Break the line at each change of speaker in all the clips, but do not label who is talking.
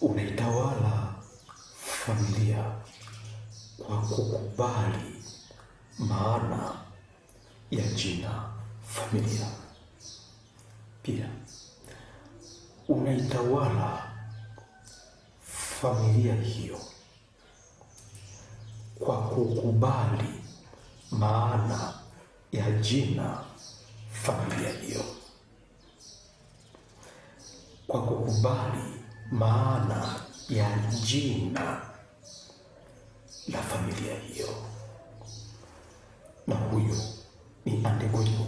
Unaitawala familia kwa kukubali maana ya jina familia. Pia unaitawala familia hiyo kwa kukubali maana ya jina familia hiyo. Kwa kukubali maana ya jina la familia hiyo. Na huyo ni Andegonyo.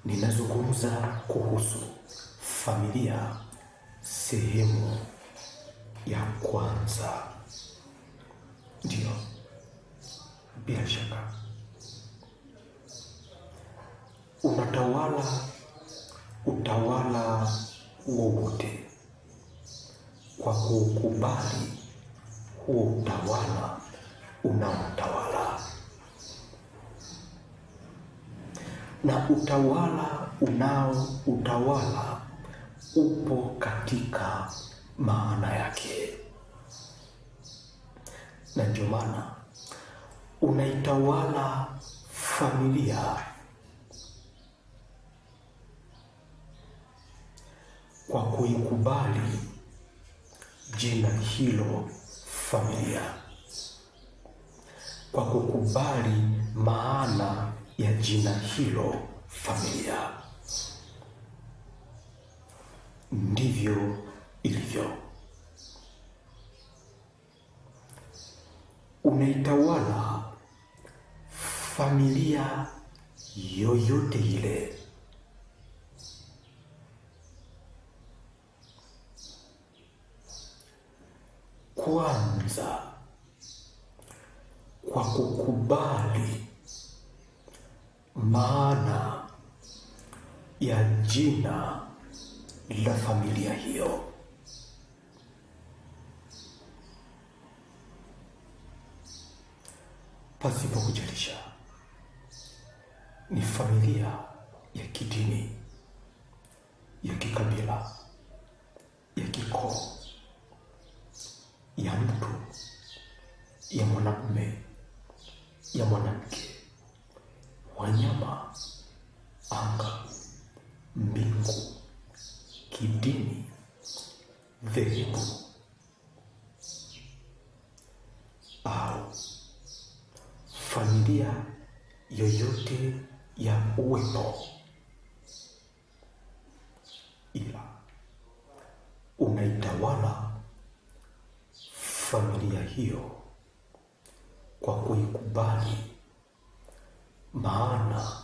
Ninazungumza kuhusu familia sehemu ya kwanza. Ndio, bila shaka unatawala utawala wowote kwa kukubali huo utawala unaotawala, na utawala unaoutawala upo katika maana yake. Na ndio maana unaitawala familia kwa kuikubali jina hilo familia, kwa kukubali maana ya jina hilo familia. Ndivyo ilivyo. Unaitawala familia yoyote ile kwanza kwa kukubali maana ya jina la familia hiyo. Pasipo kujalisha ni familia ya kidini, ya kikabila, ya kikoo, ya mtu, ya mwanamume, ya mwanamke, wanyama, anga, mbingu, kidini, dhehebu au familia yoyote ya uwepo, ila unaitawala familia hiyo kwa kuikubali maana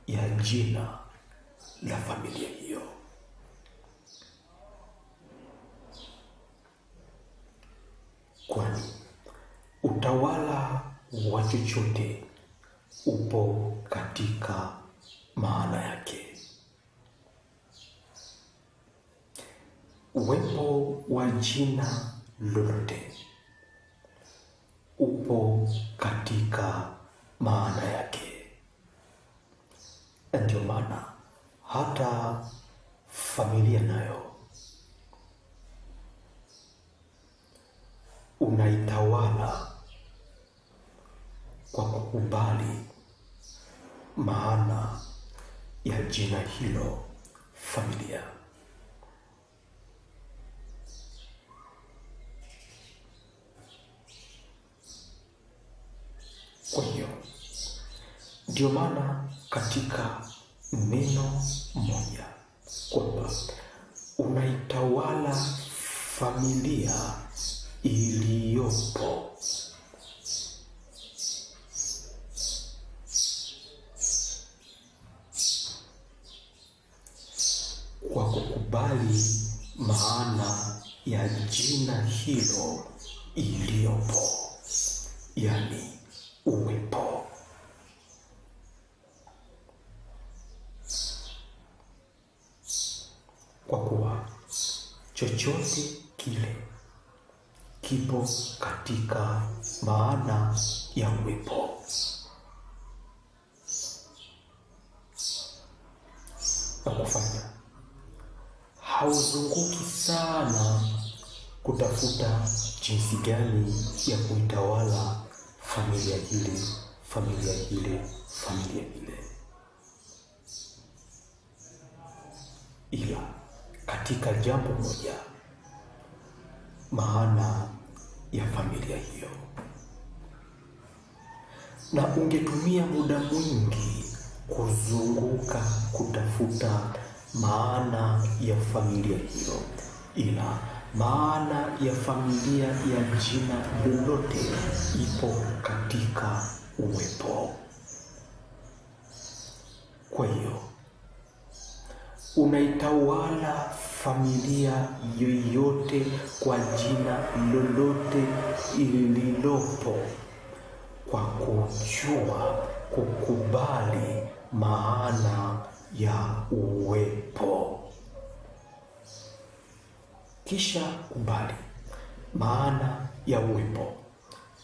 ya jina la familia hiyo. Kwani utawala wa chochote upo katika maana yake. Uwepo wa jina lolote upo katika maana yake. Ndio maana hata familia nayo unaitawala kwa kukubali maana ya jina hilo familia. Kwa hiyo ndio maana katika neno moja kwamba unaitawala familia iliyopo kwa kukubali maana ya jina hilo iliyopo, yani uwepo. Kwa kuwa chochote kile kipo katika maana ya uwepo, na kufanya hauzunguki sana kutafuta jinsi gani ya kuitawala familia ile, familia ile, familia ile. Ila katika jambo moja, maana ya familia hiyo, na ungetumia muda mwingi kuzunguka kutafuta maana ya familia hiyo, ila maana ya familia ya jina lolote ipo katika uwepo. Kwa hiyo unaitawala familia yoyote kwa jina lolote ililopo kwa kujua, kukubali maana ya uwepo. Kisha kubali maana ya uwepo,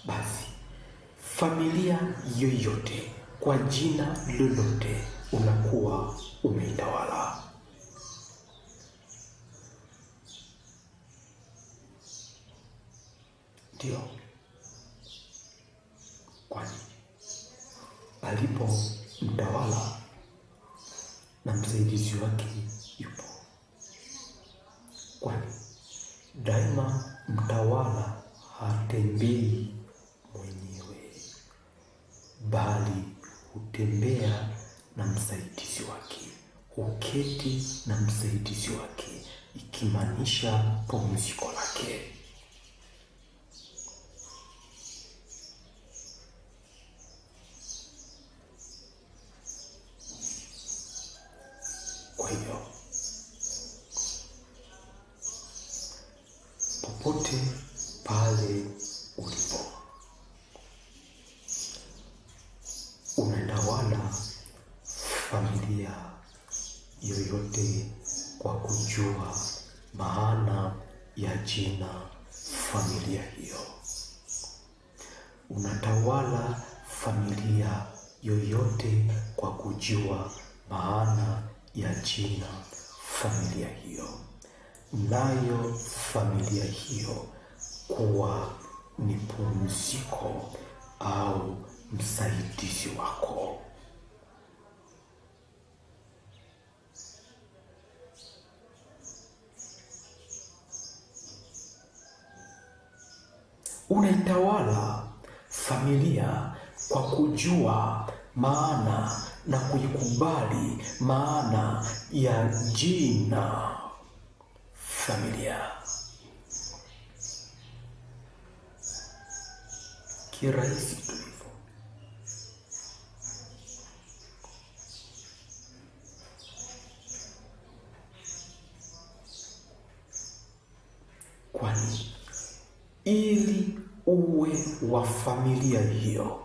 basi familia yoyote kwa jina lolote unakuwa umeitawala. Ndio, kwani alipo mtawala na msaidizi wake yupo. Kwani daima mtawala hatembei mwenyewe, bali hutembea na msaidizi wake, huketi na msaidizi wake, ikimaanisha pumziko lake. Kwa hiyo popote pale ulipo, unatawala familia yoyote kwa kujua maana ya jina familia hiyo. Unatawala familia yoyote kwa kujua maana ya jina familia hiyo, nayo familia hiyo kuwa ni pumziko au msaidizi wako. Unaitawala familia kwa kujua maana na kuikubali maana ya jina familia. Kirahisi tu hivyo. Kwani ili uwe wa familia hiyo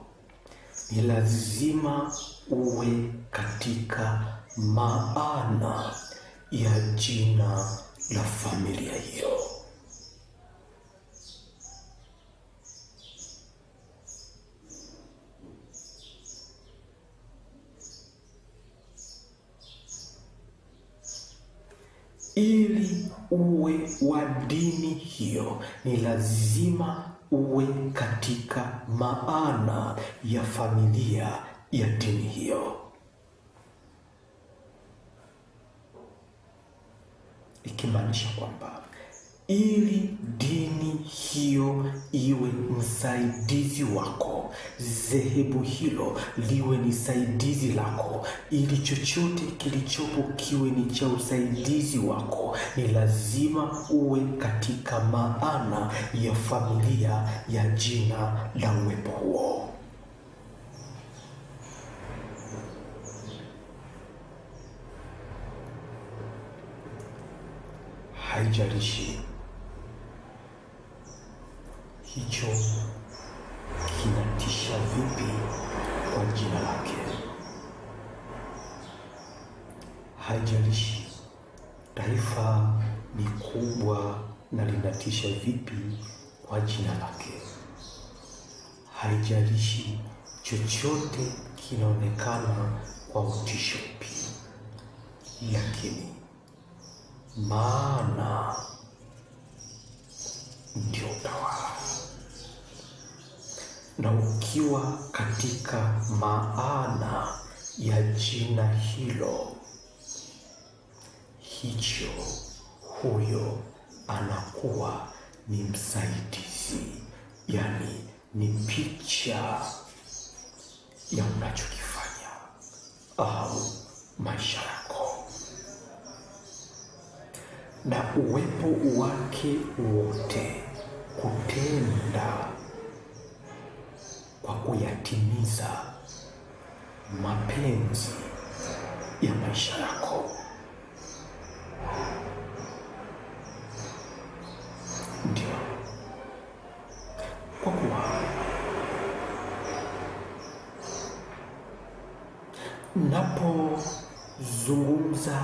ni lazima uwe katika maana ya jina la familia hiyo. Ili uwe wa dini hiyo ni lazima uwe katika maana ya familia ya dini hiyo. Ikimaanisha kwamba ili dini hiyo iwe msaidizi wako, dhehebu hilo liwe ni saidizi lako, ili chochote kilichopo kiwe ni cha usaidizi wako, ni lazima uwe katika maana ya familia ya jina la uwepo huo. Haijalishi hicho kinatisha vipi kwa jina lake, haijalishi taifa ni kubwa na linatisha vipi kwa jina lake, haijalishi chochote kinaonekana kwa utisho upi, lakini maana utawala. Na ukiwa katika maana ya jina hilo, hicho huyo anakuwa ni msaidizi, yaani ni picha ya unachokifanya au maisha yako, na uwepo wake wote kutenda kwa kuyatimiza mapenzi ya maisha yako. Ndio kwa kuwa napozungumza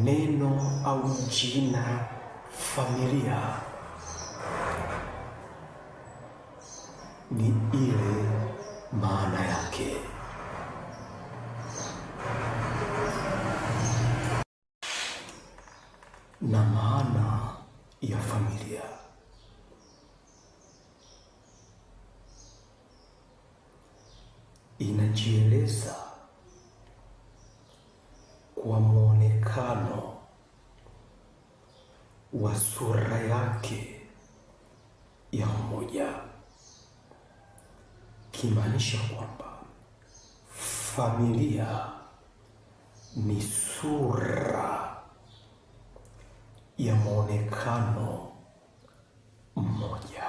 neno au jina familia, ni ile maana yake. Na maana ya familia inajieleza kwa muonekano wa sura yake ya umoja, kimaanisha kwamba familia ni sura ya muonekano mmoja.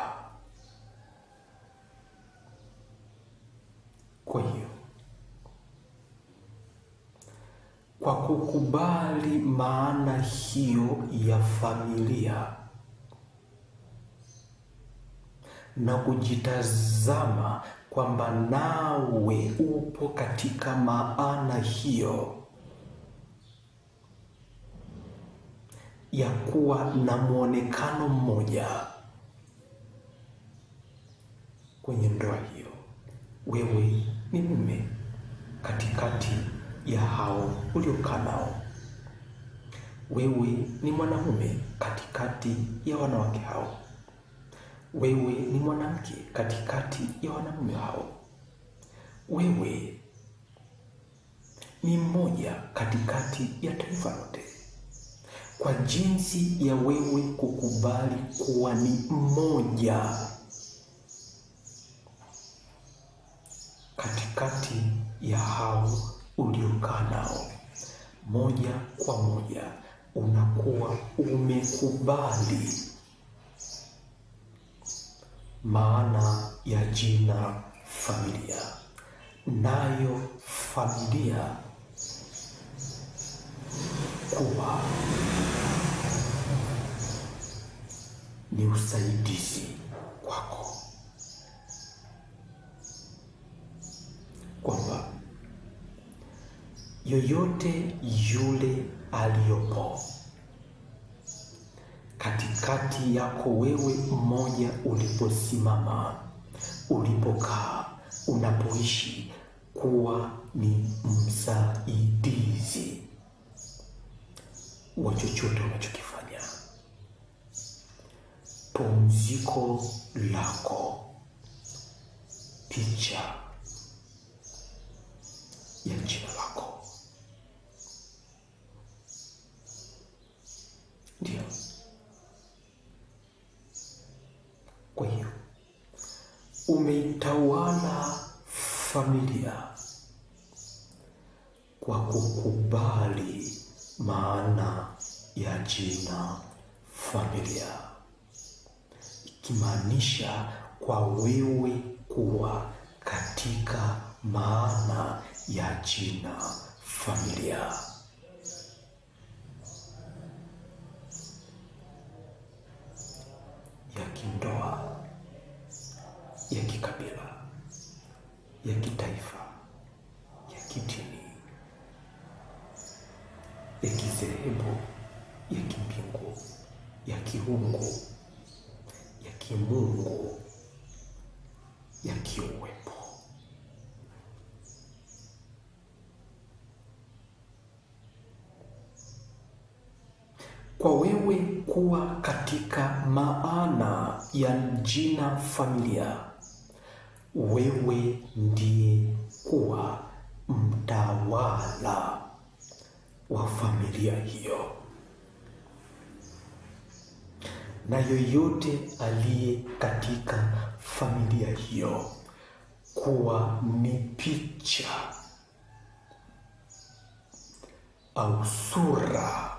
Kwa hiyo, kwa kukubali maana hiyo ya familia na kujitazama kwamba nawe upo katika maana hiyo ya kuwa na muonekano mmoja kwenye ndoa hiyo, wewe ni mume katikati ya hao uliokaa nao, wewe ni mwanamume katikati ya wanawake hao, wewe ni mwanamke katikati ya wanamume hao, wewe ni mmoja katikati ya taifa lote, kwa jinsi ya wewe kukubali kuwa ni mmoja katikati ya hao uliokaa nao. Moja kwa moja unakuwa umekubali maana ya jina familia, nayo familia kuwa ni usaidizi kwako, kwamba yoyote yule aliyopo katikati yako wewe mmoja, uliposimama, ulipokaa, unapoishi, kuwa ni msaidizi wa chochote unachokifanya. Pumziko lako, picha ya jina lako. Ndio. Kwa hiyo umeitawala familia kwa kukubali maana ya jina familia, ikimaanisha kwa wewe kuwa katika maana ya jina familia. Ya kindoa, ya kikabila, ya kitaifa, ya kidini, ya kizehebu, ya kimbingu, ya kiungu, ya kimungu, ya kiuwepo. Kwa wewe kuwa kuwa katika maana ya jina familia, wewe ndiye kuwa mtawala wa familia hiyo, na yoyote aliye katika familia hiyo kuwa ni picha au sura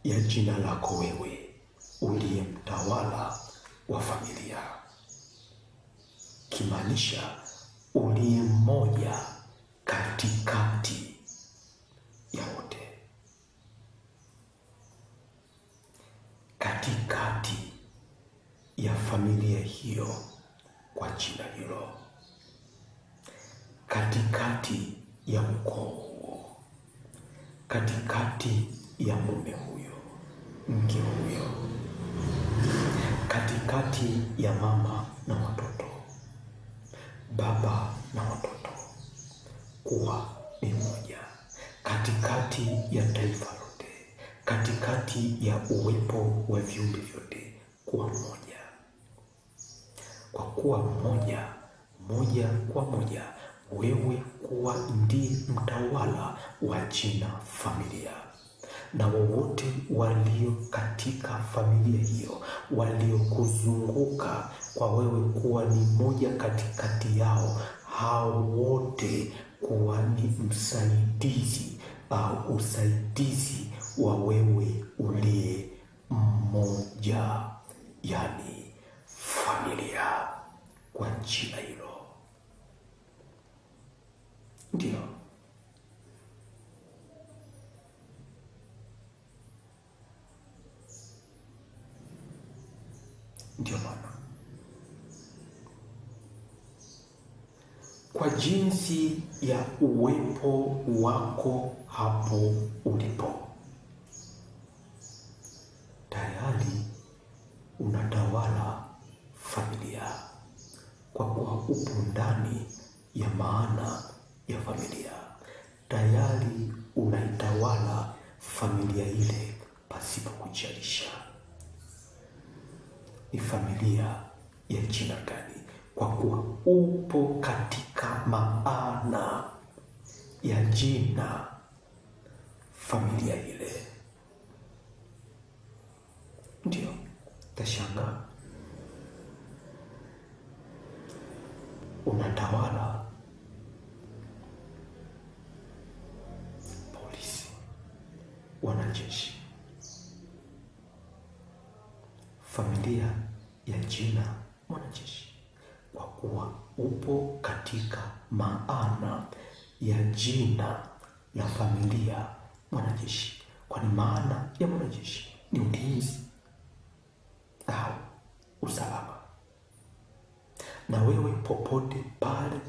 ya jina lako wewe uliye mtawala wa familia, kimaanisha uliye mmoja katikati ya wote, katikati ya familia hiyo kwa jina hilo, katikati ya ukoo huo, katikati ya mume huyo, mke huyo, katikati ya mama na watoto, baba na watoto, kuwa ni moja, katikati ya taifa lote, katikati ya uwepo wa viumbe vyote, kuwa mmoja. Kwa kuwa mmoja, moja kwa moja, wewe kuwa ndiye mtawala wa jina familia, na wowote walio katika familia hiyo, waliokuzunguka, kwa wewe kuwa ni moja katikati yao, hao wote kuwa ni msaidizi au usaidizi wa wewe uliye mmoja, yani familia, kwa jina hilo. Ndio maana kwa jinsi ya uwepo wako hapo ulipo, tayari unatawala familia, kwa kuwa upo ndani ya maana ya familia, tayari unaitawala familia ile pasipo kujalisha ni familia ya jina gani, kwa kuwa upo katika maana ya jina familia ile. Ndio tashangaa unatawala polisi, wanajeshi, familia ya jina mwanajeshi, kwa kuwa upo katika maana ya jina la familia mwanajeshi, kwani maana ya mwanajeshi ni ulinzi au usalama. Na wewe popote pale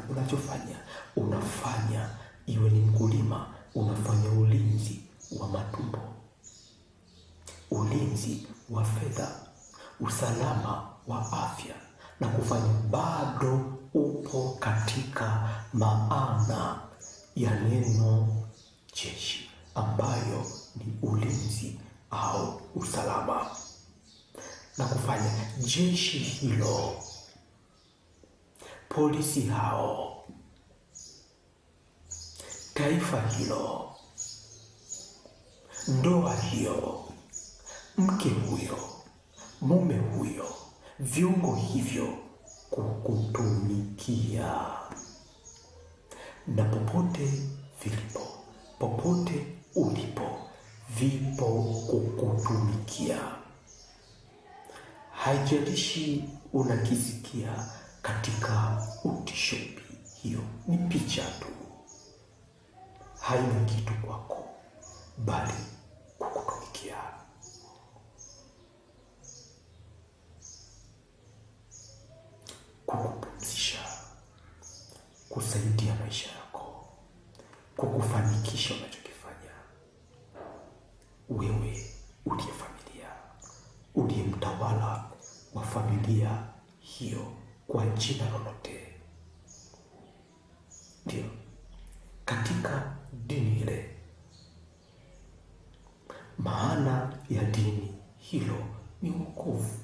unachofanya, unafanya, iwe ni mkulima, unafanya ulinzi wa matumbo, ulinzi wa fedha, usalama wa afya, na kufanya, bado upo katika maana ya neno jeshi, ambayo ni ulinzi au usalama, na kufanya jeshi hilo, polisi hao, taifa hilo, ndoa hiyo, mke huyo, mume huyo, viungo hivyo kukutumikia, na popote vilipo, popote ulipo, vipo kukutumikia. Haijalishi unakisikia katika utishopi, hiyo ni picha tu, haina kitu kwako, bali kukutumikia. Kukupumzisha, kusaidia maisha yako, kukufanikisha unachokifanya. Wewe uliye familia, uliye mtawala wa familia hiyo kwa jina lolote. Ndio, katika dini ile hilo ni wokovu,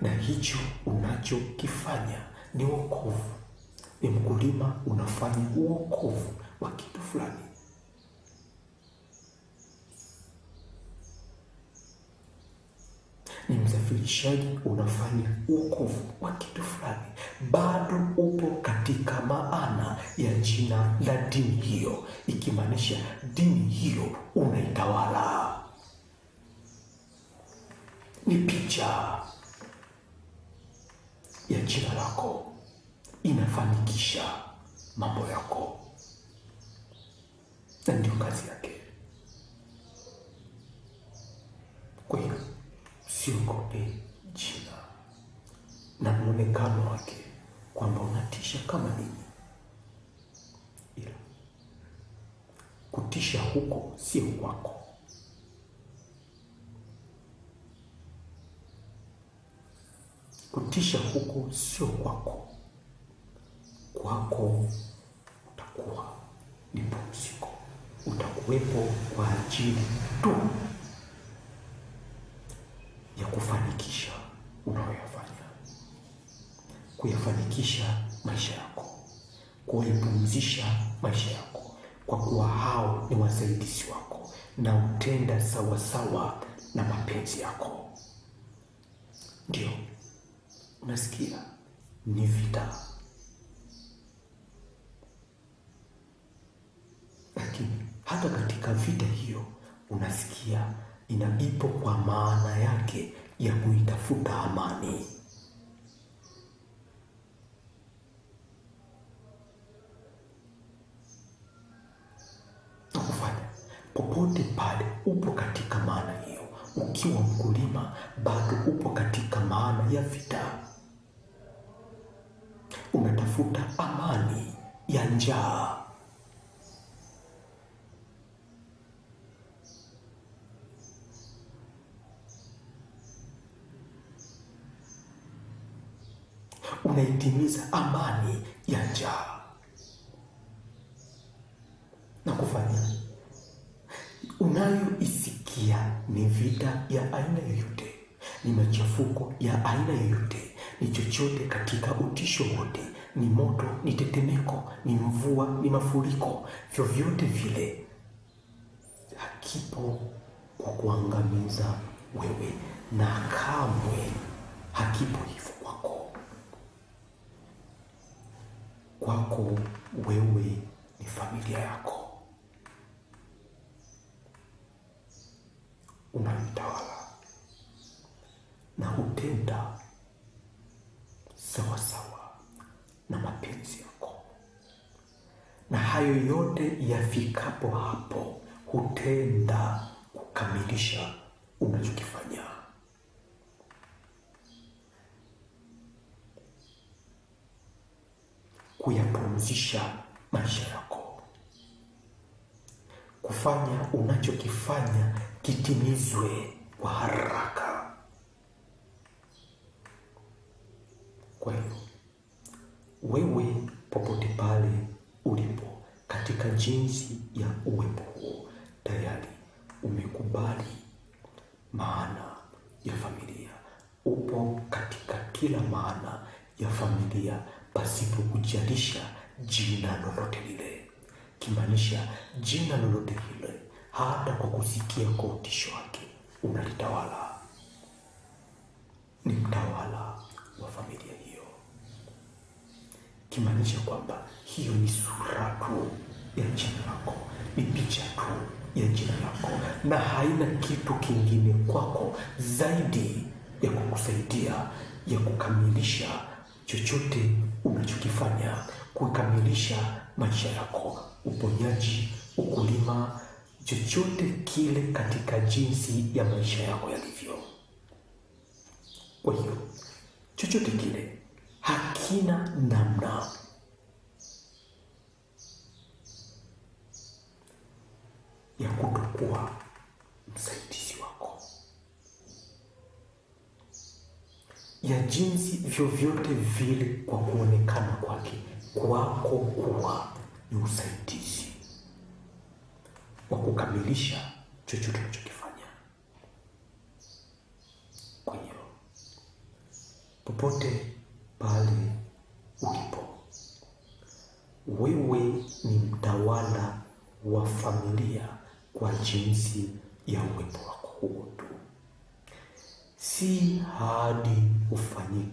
na hicho unachokifanya ni wokovu. Ni mkulima unafanya wokovu wa kitu fulani. Ni msafirishaji unafanya wokovu wa kitu fulani. Bado upo katika maana ya jina la dini hiyo, ikimaanisha dini hiyo unaitawala. Ni picha ya jina lako, inafanikisha mambo yako, na ndio kazi yake. Kwa hiyo usiogope jina na muonekano wake kwamba unatisha kama nini, ila kutisha huko sio kwako. Kutisha huko sio kwako. Kwako utakuwa ni pumziko, utakuwepo kwa ajili tu ya kufanikisha unayoyafanya, kuyafanikisha maisha yako, kuyapumzisha maisha yako, kwa kuwa hao ni wasaidizi wako na utenda sawasawa na mapenzi yako. Ndio unasikia ni vita, lakini hata katika vita hiyo unasikia ipo kwa maana yake ya kuitafuta amani. Na kufanya popote pale upo katika maana hiyo. Ukiwa mkulima bado upo katika maana ya vita. Unatafuta amani ya njaa. Unaitimiza amani ya njaa na kufanya unayoisikia ni vita ya aina yoyote, ni machafuko ya aina yoyote, ni chochote katika utisho wote, ni moto, ni tetemeko, ni mvua, ni mafuriko, vyovyote vile hakipo kwa kuangamiza wewe, na kamwe hakipo hivyo kwako. Kwako wewe ni familia yako, unalitawala na hutenda sawasawa na mapenzi yako, na hayo yote yafikapo hapo hutenda kukamilisha unachokifanya. Kuyapumzisha maisha yako, kufanya unachokifanya kitimizwe kwa haraka. Kwa hiyo wewe popote pale ulipo katika jinsi ya uwepo huo, tayari umekubali maana ya familia. Upo katika kila maana ya familia pasipo kujalisha jina lolote lile, kimaanisha jina lolote lile, hata kwa kusikia kwa utisho wake unalitawala. Ni mtawala wa familia hiyo, kimaanisha kwamba hiyo ni sura tu ya jina lako, ni picha tu ya jina lako, na haina kitu kingine kwako zaidi ya kukusaidia, ya kukamilisha chochote unachokifanya, kukamilisha maisha yako, uponyaji, ukulima, chochote kile katika jinsi ya maisha yako yalivyo. Kwa hiyo chochote kile hakina namna ya kutokuwa msaidizi wako, ya jinsi vyovyote vile, kwa kuonekana kwake kwako kuwa ni usaidizi wa kukamilisha chochote unachokifanya. Popote pale ulipo, wewe ni mtawala wa familia kwa jinsi ya uwepo wako huo tu. Si hadi ufanye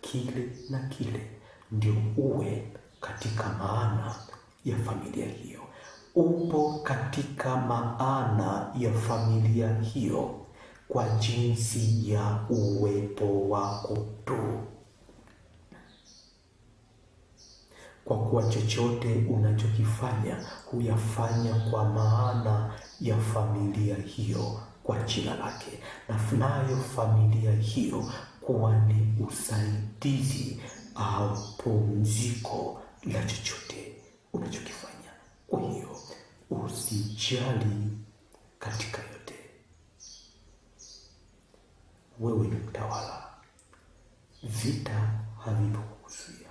kile na kile ndio uwe katika maana ya familia hiyo. Upo katika maana ya familia hiyo kwa jinsi ya uwepo wako tu, kwa kuwa chochote unachokifanya huyafanya kwa maana ya familia hiyo kwa jina lake, na nayo familia hiyo kuwa ni usaidizi au pumziko la chochote unachokifanya. Kwa hiyo usijali katika yote, wewe ni mtawala. Vita havipo kukuzuia,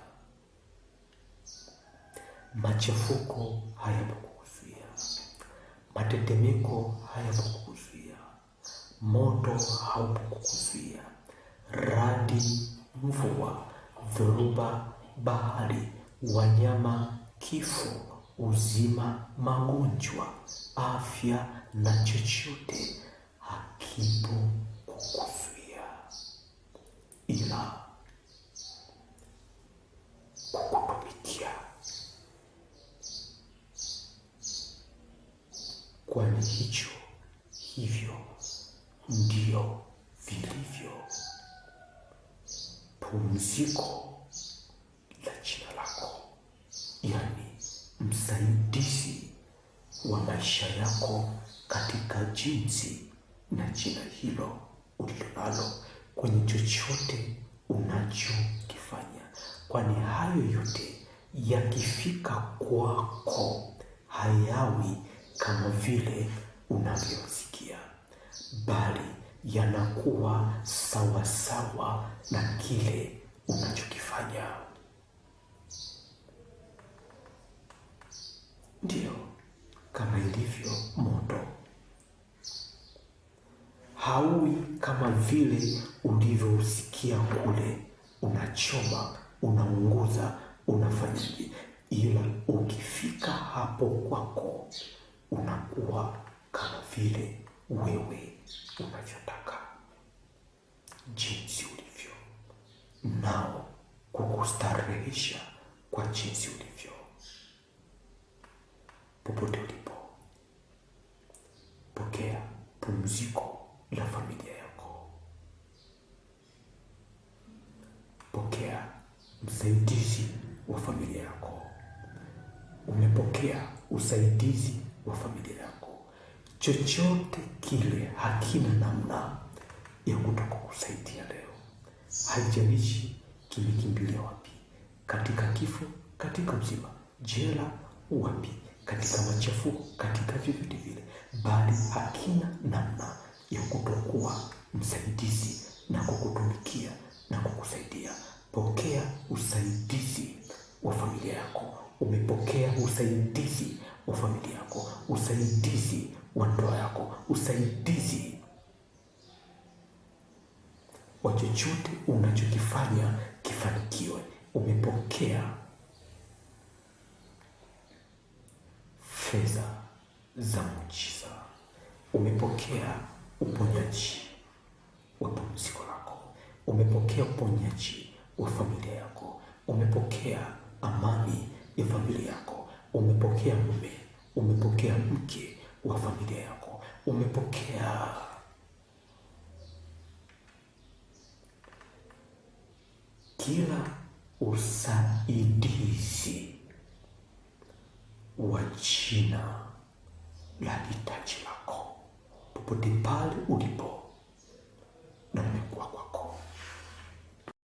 machafuko hayapo kukuzuia, matetemeko hayapo kukuzuia, moto haupo kukuzuia, radi, mvua, dhoruba, bahari, wanyama, kifo, uzima, magonjwa, afya na chochote hakipo kukuzuia, ila kukutumikia. Kwani hivyo ndio vilivyo pumziko la jina lako, yani msaidizi wa maisha yako katika jinsi na jina hilo ulilonalo kwenye chochote unachokifanya. Kwani hayo yote yakifika kwako hayawi kama vile unavyosikia, bali yanakuwa sawasawa na kile unachokifanya. Ndiyo, kama ilivyo moto hauwi kama vile ulivyosikia kule, unachoma, unaunguza, unafanyaje, ila ukifika hapo kwako unakuwa kama vile wewe unavyotaka, jinsi ulivyo, nao kukustarehesha kwa jinsi ulivyo. Popote ulipo, pokea pumziko la familia yako. Pokea msaidizi wa familia yako. Umepokea usaidizi wa familia yako. Chochote kile hakina namna ya kutoka kusaidia leo. Haijalishi kimekimbilia wapi, katika kifo, katika uzima, jela, wapi, katika machafuko, katika vyovyote vile, bali hakina namna ya kutokuwa msaidizi na kukutumikia na kukusaidia. Pokea usaidizi wa familia yako. Umepokea usaidizi wa familia yako, usaidizi wa ndoa yako, usaidizi wa chochote unachokifanya kifanikiwe. Umepokea fedha za muujiza. Umepokea uponyaji wa pumziko lako. Umepokea uponyaji wa familia yako. Umepokea amani ya familia yako. Umepokea mume, umepokea mke wa familia yako. Umepokea kila usaidizi wa jina la hitaji lako popote pale ulipo, na umekuwa kwa